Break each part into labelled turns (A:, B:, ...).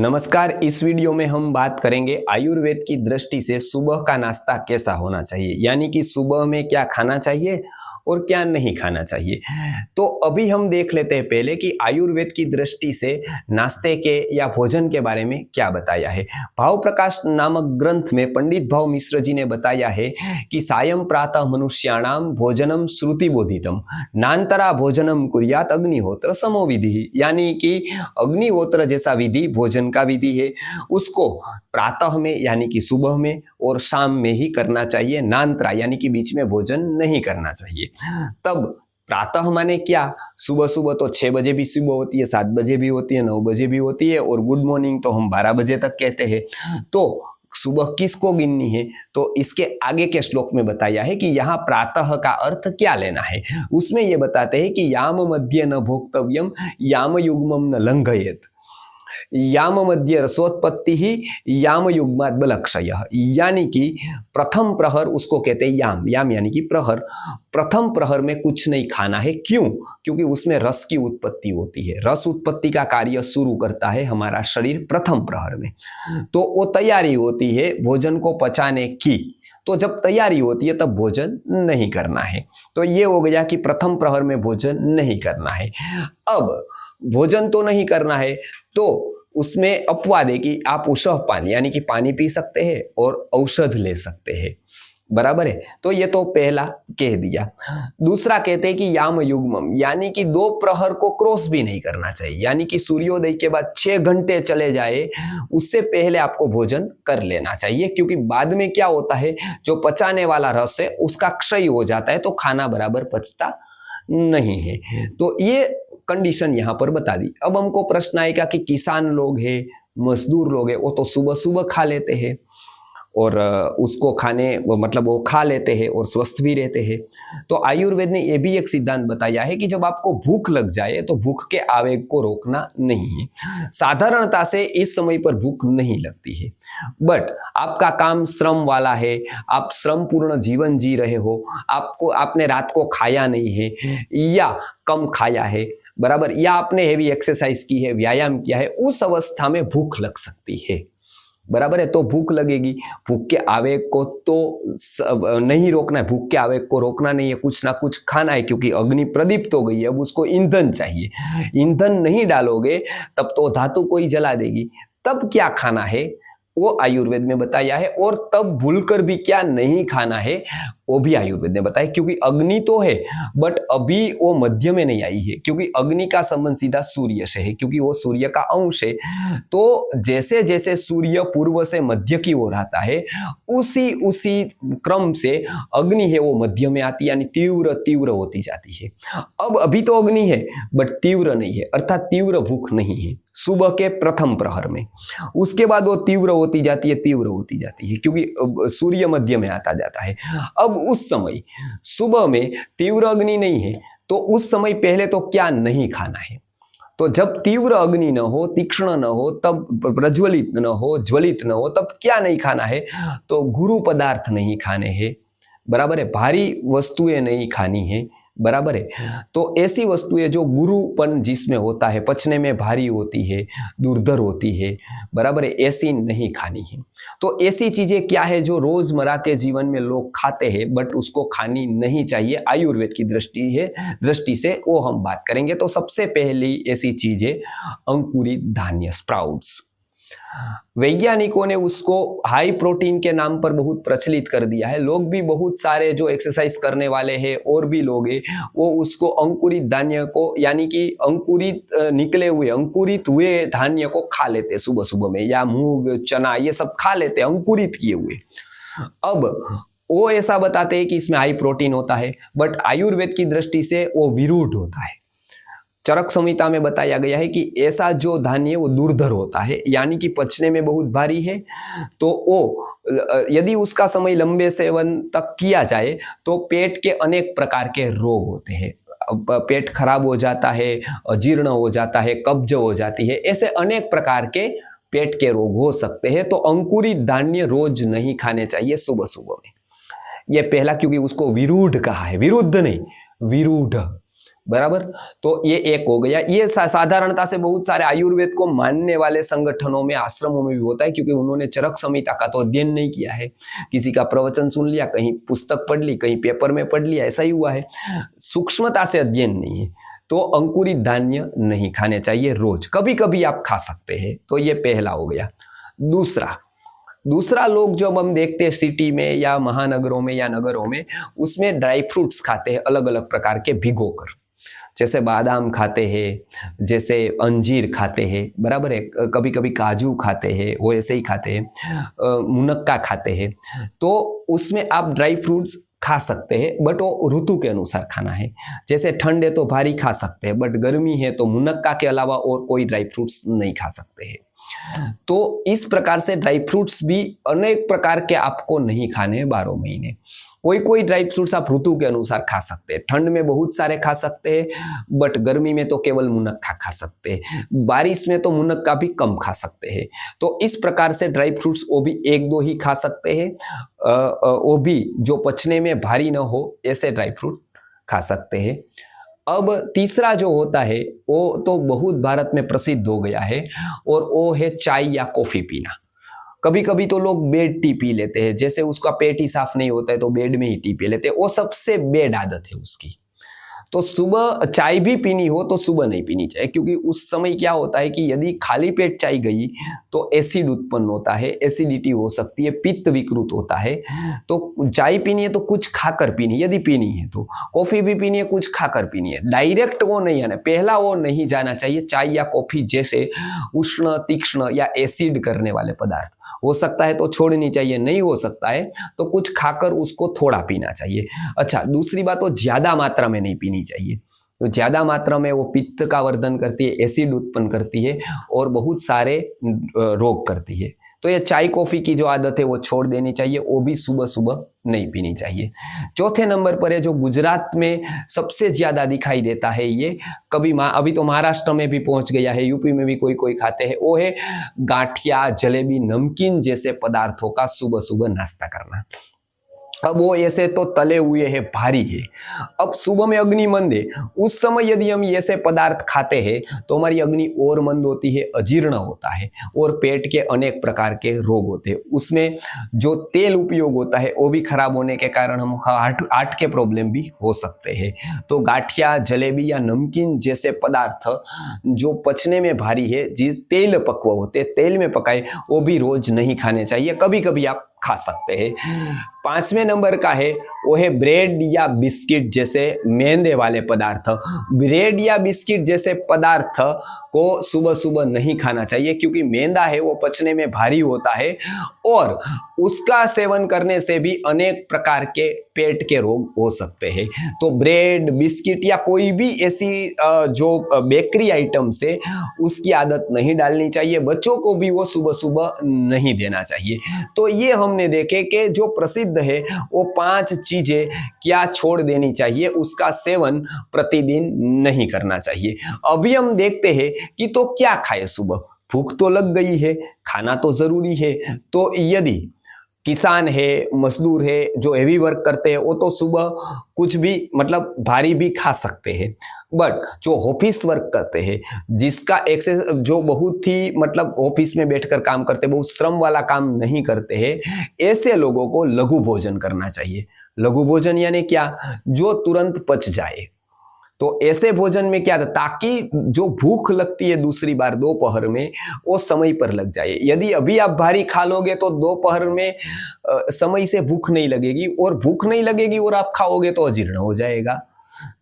A: नमस्कार। इस वीडियो में हम बात करेंगे आयुर्वेद की दृष्टि से सुबह का नाश्ता कैसा होना चाहिए, यानी कि सुबह में क्या खाना चाहिए और क्या नहीं खाना चाहिए। तो अभी हम देख लेते हैं पहले कि आयुर्वेद की दृष्टि से नाश्ते के या भोजन के बारे में क्या बताया है। भाव प्रकाश नामक ग्रंथ में पंडित भाव मिश्र जी ने बताया है कि सायं प्रातः मनुष्याणाम भोजनम श्रुति बोधितम नान्तरा भोजनम कुर्यात अग्निहोत्र समो विधि, यानी कि अग्निहोत्र जैसा विधि भोजन का विधि है, उसको प्रातः में यानी कि सुबह में और शाम में ही करना चाहिए। नान्तरा यानी कि बीच में भोजन नहीं करना चाहिए। तब प्रातः माने क्या, सुबह सुबह तो 6 बजे भी सुबह होती है, 7 बजे भी होती है, 9 बजे भी होती है और गुड मॉर्निंग तो हम 12 बजे तक कहते हैं। तो सुबह किसको गिननी है, तो इसके आगे के श्लोक में बताया है कि यहाँ प्रातः का अर्थ क्या लेना है। उसमें ये बताते हैं कि याम मध्य न भोक्तव्यम याम युग्मम न लंघयेत, याम मध्य रसोत्पत्ति ही याम युग्मात बलक्षय, यानी कि प्रथम प्रहर उसको कहते हैं याम, याम यानी कि प्रहर। प्रथम प्रहर में कुछ नहीं खाना है, क्यों? क्योंकि उसमें रस की उत्पत्ति होती है। रस उत्पत्ति का कार्य शुरू करता है हमारा शरीर प्रथम प्रहर में, तो वो तैयारी होती है भोजन को पचाने की। तो जब तैयारी होती है तब भोजन नहीं करना है। तो ये हो गया कि प्रथम प्रहर में भोजन नहीं करना है। अब भोजन तो नहीं करना है, तो उसमें अपवाद है कि आप उषः पानी यानी कि पानी पी सकते हैं और औषध ले सकते हैं, बराबर है। तो ये तो पहला कह दिया। दूसरा कहते हैं कि याम युग्मम, यानी कि 2 प्रहर को क्रॉस भी नहीं करना चाहिए, यानी कि सूर्योदय के बाद 6 घंटे चले जाए उससे पहले आपको भोजन कर लेना चाहिए, क्योंकि बाद में क्या होता है, जो पचाने वाला रस है उसका क्षय हो जाता है, तो खाना बराबर पचता नहीं है। तो ये कंडीशन यहां पर बता दी। अब हमको प्रश्न आएगा कि किसान लोग हैं, मजदूर लोग हैं, वो तो सुबह सुबह खा लेते हैं और उसको खाने मतलब वो खा लेते हैं और स्वस्थ भी रहते हैं। तो आयुर्वेद ने यह भी एक सिद्धांत बताया है कि जब आपको भूख लग जाए तो भूख के आवेग को रोकना नहीं है। साधारणता से इस समय पर भूख नहीं लगती है, बट आपका काम श्रम वाला है, आप श्रम पूर्ण जीवन जी रहे हो, आपने रात को खाया नहीं है या कम खाया है, बराबर, या आपने हेवी एक्सरसाइज की है, व्यायाम किया है, उस अवस्था में भूख लग सकती है, बराबर है। तो भूख लगेगी, भूख के आवेग को तो नहीं रोकना है, भूख के आवेग को रोकना नहीं है, कुछ ना कुछ खाना है, क्योंकि अग्नि प्रदीप्त हो गई है, अब उसको ईंधन चाहिए। ईंधन नहीं डालोगे तब तो धातु को ही जला देगी। तब क्या खाना है वो आयुर्वेद में बताया है, और तब भूलकर भी क्या नहीं खाना है वो भी आयुर्वेद ने बताया, क्योंकि अग्नि तो है बट अभी वो मध्य में नहीं आई है, क्योंकि अग्नि का संबंध सीधा सूर्य से है, क्योंकि वो सूर्य का अंश है। तो जैसे जैसे सूर्य पूर्व से मध्य की ओर आता है उसी क्रम से अग्नि है वो मध्य में आती है, यानी तीव्र तीव्र होती जाती है। अब अभी तो अग्नि है बट तीव्र नहीं है, अर्थात तीव्र भूख नहीं है सुबह के प्रथम प्रहर में। उसके बाद वो तीव्र होती जाती है, तीव्र होती जाती है, क्योंकि सूर्य मध्य में आता जाता है। अब उस समय सुबह में तीव्र अग्नि नहीं है, तो उस समय पहले तो क्या नहीं खाना है। तो जब तीव्र अग्नि न हो, तीक्ष्ण न हो, तब प्रज्वलित न हो, ज्वलित न हो, तब क्या नहीं खाना है, तो गुरु पदार्थ नहीं खाने हैं, बराबर है, भारी वस्तुएं नहीं खानी है, बराबर है। तो ऐसी वस्तुएं जो गुरुपन जिसमें होता है, पचने में भारी होती है, दुर्धर होती है, बराबर है, ऐसी नहीं खानी है। तो ऐसी चीजें क्या है जो रोजमर्रा के जीवन में लोग खाते हैं बट उसको खानी नहीं चाहिए, आयुर्वेद की दृष्टि से वो हम बात करेंगे। तो सबसे पहली ऐसी चीज है अंकुरित धान्य, स्प्राउट्स। वैज्ञानिकों ने उसको हाई प्रोटीन के नाम पर बहुत प्रचलित कर दिया है। लोग भी बहुत सारे जो एक्सरसाइज करने वाले हैं और भी लोग हैं, वो उसको अंकुरित धान्य को, यानी कि अंकुरित हुए धान्य को खा लेते सुबह सुबह में, या मूंग चना ये सब खा लेते अंकुरित किए हुए। अब वो ऐसा बताते हैं कि इसमें हाई प्रोटीन होता है, बट आयुर्वेद की दृष्टि से वो विरुद्ध होता है। चरक संहिता में बताया गया है कि ऐसा जो धान्य है वो दुर्धर होता है, यानी कि पचने में बहुत भारी है। तो वो यदि उसका समय लंबे सेवन तक किया जाए तो पेट के अनेक प्रकार के रोग होते हैं। पेट खराब हो जाता है, अजीर्ण हो जाता है, कब्ज हो जाती है, ऐसे अनेक प्रकार के पेट के रोग हो सकते हैं। तो अंकुरित धान्य रोज नहीं खाने चाहिए सुबह सुबह में। यह पहला, क्योंकि उसको विरूढ़ कहा है, विरुद्ध नहीं, विरूढ़, बराबर। तो ये एक हो गया। ये साधारणता से बहुत सारे आयुर्वेद को मानने वाले संगठनों में, आश्रमों में भी होता है, क्योंकि उन्होंने चरक संहिता का तो अध्ययन नहीं किया है। किसी का प्रवचन सुन लिया, कहीं पुस्तक पढ़ ली, कहीं पेपर में पढ़ लिया, ऐसा ही हुआ है। सूक्ष्मता से अध्ययन नहीं है। तो अंकुरित धान्य नहीं खाने चाहिए रोज, कभी कभी आप खा सकते हैं। तो ये पहला हो गया। दूसरा लोग जब हम देखते हैं सिटी में या महानगरों में या नगरों में, उसमें ड्राई फ्रूट्स खाते हैं अलग अलग प्रकार के भिगोकर। जैसे बादाम खाते हैं, जैसे अंजीर खाते हैं, बराबर है, कभी कभी काजू खाते हैं, वो ऐसे ही खाते हैं, मुनक्का खाते हैं। तो उसमें आप ड्राई फ्रूट्स खा सकते हैं, बट वो ऋतु के अनुसार खाना है। जैसे ठंड है तो भारी खा सकते हैं, बट गर्मी है तो मुनक्का के अलावा और कोई ड्राई फ्रूट्स नहीं खा सकते हैं। तो इस प्रकार से ड्राई फ्रूट्स भी अनेक प्रकार के आपको नहीं खाने हैं 12 महीने। कोई कोई ड्राई फ्रूट्स आप ऋतु के अनुसार खा सकते हैं। ठंड में बहुत सारे खा सकते हैं, बट गर्मी में तो केवल मुनक्का खा सकते हैं। बारिश में तो मुनक्का भी कम खा सकते हैं। तो इस प्रकार से ड्राई फ्रूट्स वो भी एक दो ही खा सकते हैं। वो भी जो पचने में भारी ना हो, ऐसे ड्राई फ्रूट खा सकते हैं। अब तीसरा जो होता है वो तो बहुत भारत में प्रसिद्ध हो गया है, और वो है चाय या कॉफी पीना। कभी कभी तो लोग बेड टी पी लेते हैं। जैसे उसका पेट ही साफ नहीं होता है तो बेड में ही टी पी लेते हैं। वो सबसे बेड आदत है उसकी। तो सुबह चाय भी पीनी हो तो सुबह नहीं पीनी चाहिए, क्योंकि उस समय क्या होता है कि यदि खाली पेट चाय गई तो एसिड उत्पन्न होता है, एसिडिटी हो सकती है, पित्त विकृत होता है। तो चाय पीनी है तो कुछ खाकर पीनी, यदि पीनी है तो। कॉफी भी पीनी है, कुछ खाकर पीनी है। डायरेक्ट वो नहीं आना, पहला वो नहीं जाना चाहिए। चाय या कॉफी जैसे उष्ण, तीक्ष्ण या एसिड करने वाले पदार्थ हो सकता है तो छोड़नी चाहिए, नहीं हो सकता है तो कुछ खाकर उसको थोड़ा पीना चाहिए। अच्छा, दूसरी बात, वो ज्यादा मात्रा में नहीं पीनी चाहिए। तो ज्यादा मात्रा में वो पित्त का वर्धन करती है, एसिड उत्पन्न करती है और बहुत सारे रोग करती है। तो ये चाय कॉफी की जो आदत है वो छोड़ देनी चाहिए, वो भी सुबह सुबह नहीं पीनी चाहिए। चौथे नंबर पर है जो गुजरात में सबसे ज्यादा दिखाई देता है, ये अभी तो महाराष्ट्र में भी पहुंच गया है, यूपी में भी कोई कोई खाते हैं, वो है गाठिया, जलेबी, नमकीन जैसे पदार्थों का सुबह सुबह नाश्ता करना। अब वो ऐसे तो तले हुए हैं, भारी है। अब सुबह में अग्नि मंद है, उस समय यदि हम ऐसे पदार्थ खाते हैं तो हमारी अग्नि और मंद होती है, अजीर्ण होता है और पेट के अनेक प्रकार के रोग होते हैं। उसमें जो तेल उपयोग होता है वो भी खराब होने के कारण हम हार्ट के प्रॉब्लम भी हो सकते हैं। तो गाठिया, जलेबी या नमकीन जैसे पदार्थ जो पचने में भारी है, जिस तेल पक्व होते, तेल में पकाए, वो भी रोज नहीं खाने चाहिए, कभी कभी आप खा सकते हैं। 5वें नंबर का है वो है ब्रेड या बिस्किट जैसे मैदे वाले पदार्थ। ब्रेड या बिस्किट जैसे पदार्थ को सुबह सुबह नहीं खाना चाहिए, क्योंकि मैदा है वो पचने में भारी होता है और उसका सेवन करने से भी अनेक प्रकार के पेट के रोग हो सकते हैं। तो ब्रेड, बिस्किट या कोई भी ऐसी जो बेकरी आइटम से उसकी आदत नहीं डालनी चाहिए। बच्चों को भी वो सुबह सुबह नहीं देना चाहिए। तो ये हमने देखे कि जो प्रसिद्ध है वो 5 चीजें क्या छोड़ देनी चाहिए, उसका सेवन प्रतिदिन नहीं करना चाहिए। अभी हम देखते हैं कि तो क्या खाए सुबह, भूख तो लग गई है, खाना तो जरूरी है। तो यदि किसान है, मजदूर है, जो हेवी वर्क करते हैं, वो तो सुबह कुछ भी मतलब भारी भी खा सकते हैं। बट जो ऑफिस वर्क करते हैं, जिसका एक्सेस, जो बहुत ही मतलब ऑफिस में बैठकर काम करते हैं, बहुत श्रम वाला काम नहीं करते हैं, ऐसे लोगों को लघु भोजन करना चाहिए। लघु भोजन यानी क्या, जो तुरंत पच जाए। तो ऐसे भोजन में क्या था, ताकि जो भूख लगती है दूसरी बार दोपहर में, वो समय पर लग जाए। यदि अभी आप भारी खा लोगे तो दोपहर में समय से भूख नहीं लगेगी, और भूख नहीं लगेगी और आप खाओगे तो अजीर्ण हो जाएगा।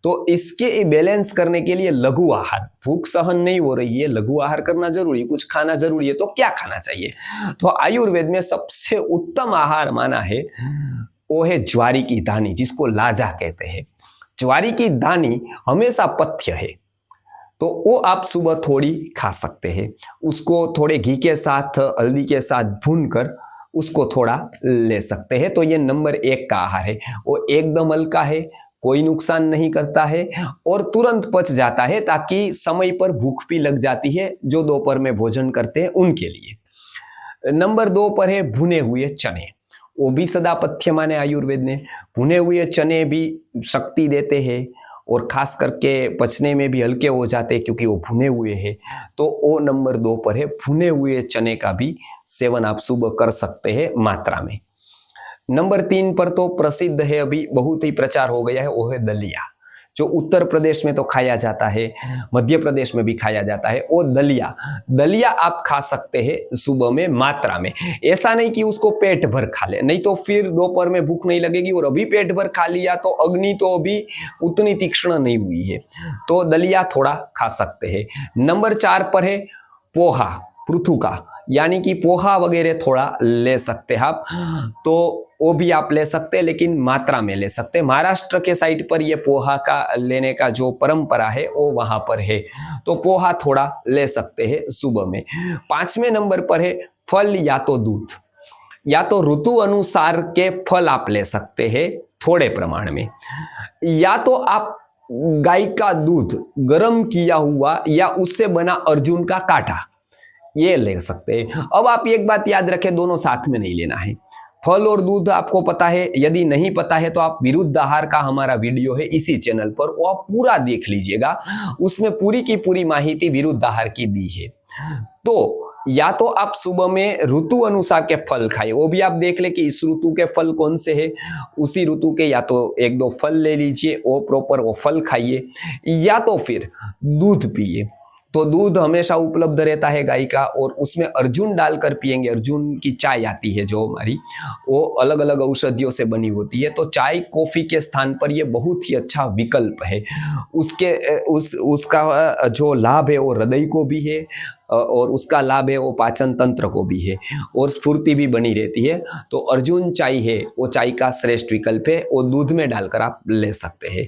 A: तो इसके बैलेंस करने के लिए लघु आहार, भूख सहन नहीं हो रही है, लघु आहार करना जरूरी, कुछ खाना जरूरी है, तो क्या खाना चाहिए। तो आयुर्वेद में सबसे उत्तम आहार माना है वो है ज्वारी की दानी, जिसको लाजा कहते हैं। ज्वारी की दानी हमेशा पथ्य है, तो वो आप सुबह थोड़ी खा सकते हैं। उसको थोड़े घी के साथ, हल्दी के साथ भूनकर उसको थोड़ा ले सकते हैं। तो ये नंबर 1 का आहार है। वो एकदम हल्का है, कोई नुकसान नहीं करता है और तुरंत पच जाता है, ताकि समय पर भूख भी लग जाती है जो दोपहर में भोजन करते हैं उनके लिए। नंबर 2 पर है भुने हुए चने। वो भी सदा पथ्य माने आयुर्वेद ने। भुने हुए चने भी शक्ति देते हैं और खास करके पचने में भी हल्के हो जाते हैं क्योंकि वो भुने हुए हैं। तो वो नंबर 2 पर है, भुने हुए चने का भी सेवन आप सुबह कर सकते हैं मात्रा में। नंबर 3 पर तो प्रसिद्ध है, अभी बहुत ही प्रचार हो गया है, वो है दलिया, जो उत्तर प्रदेश में तो खाया जाता है, मध्य प्रदेश में भी खाया जाता है। वो दलिया दलिया आप खा सकते हैं सुबह में मात्रा में। ऐसा नहीं कि उसको पेट भर खा ले, नहीं तो फिर दोपहर में भूख नहीं लगेगी, और अभी पेट भर खा लिया तो अग्नि तो अभी उतनी तीक्ष्ण नहीं हुई है, तो दलिया थोड़ा खा सकते हैं। नंबर 4 पर है पोहा, पृथु का, यानी कि पोहा वगैरह थोड़ा ले सकते हैं आप, तो वो भी आप ले सकते हैं, लेकिन मात्रा में ले सकते हैं। महाराष्ट्र के साइड पर ये पोहा का लेने का जो परंपरा है वो वहां पर है, तो पोहा थोड़ा ले सकते हैं सुबह में। 5वें नंबर पर है फल या तो दूध, या तो ऋतु अनुसार के फल आप ले सकते हैं थोड़े प्रमाण में, या तो आप गाय का दूध गर्म किया हुआ या उससे बना अर्जुन का काढ़ा ये ले सकते हैं। अब आप एक बात याद रखें, दोनों साथ में नहीं लेना है। फल और दूध आपको पता है, यदि नहीं पता है तो आप विरुद्ध आहार का हमारा वीडियो है इसी चैनल पर, वो आप पूरा देख लीजिएगा, उसमें पूरी की पूरी माहिती विरुद्ध आहार की दी है। तो या तो आप सुबह में ऋतु अनुसार के फल खाइए, वो भी आप देख ले कि इस ऋतु के फल कौन से हैं, उसी ऋतु के या तो 1-2 फल ले लीजिए, वो प्रॉपर वो फल खाइए, या तो फिर दूध पिए। तो दूध हमेशा उपलब्ध रहता है गाय का, और उसमें अर्जुन डालकर पिएंगे। अर्जुन की चाय आती है जो हमारी, वो अलग अलग औषधियों से बनी होती है, तो चाय कॉफी के स्थान पर ये बहुत ही अच्छा विकल्प है। उसका जो लाभ है वो हृदय को भी है, और उसका लाभ है वो पाचन तंत्र को भी है, और स्फूर्ति भी बनी रहती है। तो अर्जुन चाय है वो चाय का श्रेष्ठ विकल्प है, वो दूध में डालकर आप ले सकते हैं।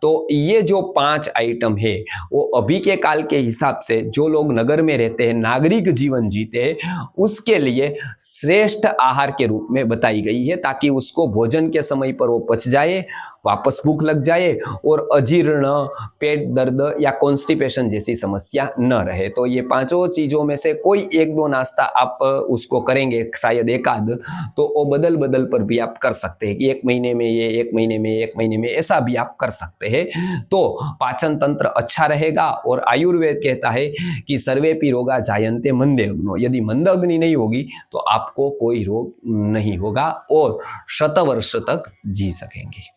A: तो ये जो 5 आइटम है वो अभी के काल के हिसाब से जो लोग नगर में रहते हैं, नागरिक जीवन जीते हैं, उसके लिए श्रेष्ठ आहार के रूप में बताई गई है, ताकि उसको भोजन के समय पर वो पच जाए, वापस भूख लग जाए, और अजीर्ण, पेट दर्द या कॉन्स्टिपेशन जैसी समस्या न रहे। तो ये 5 चीजों में से कोई 1-2 नाश्ता आप उसको करेंगे, शायद एक आध, तो वो बदल बदल पर भी आप कर सकते हैं कि 1 महीने में ये, 1 महीने में, 1 महीने में, ऐसा भी आप कर सकते हैं। तो पाचन तंत्र अच्छा रहेगा, और आयुर्वेद कहता है कि सर्वेपि रोगा जायन्ते मंदे अग्नो, यदि मंद अग्नि नहीं होगी तो आपको कोई रोग नहीं होगा और शतवर्ष तक जी सकेंगे।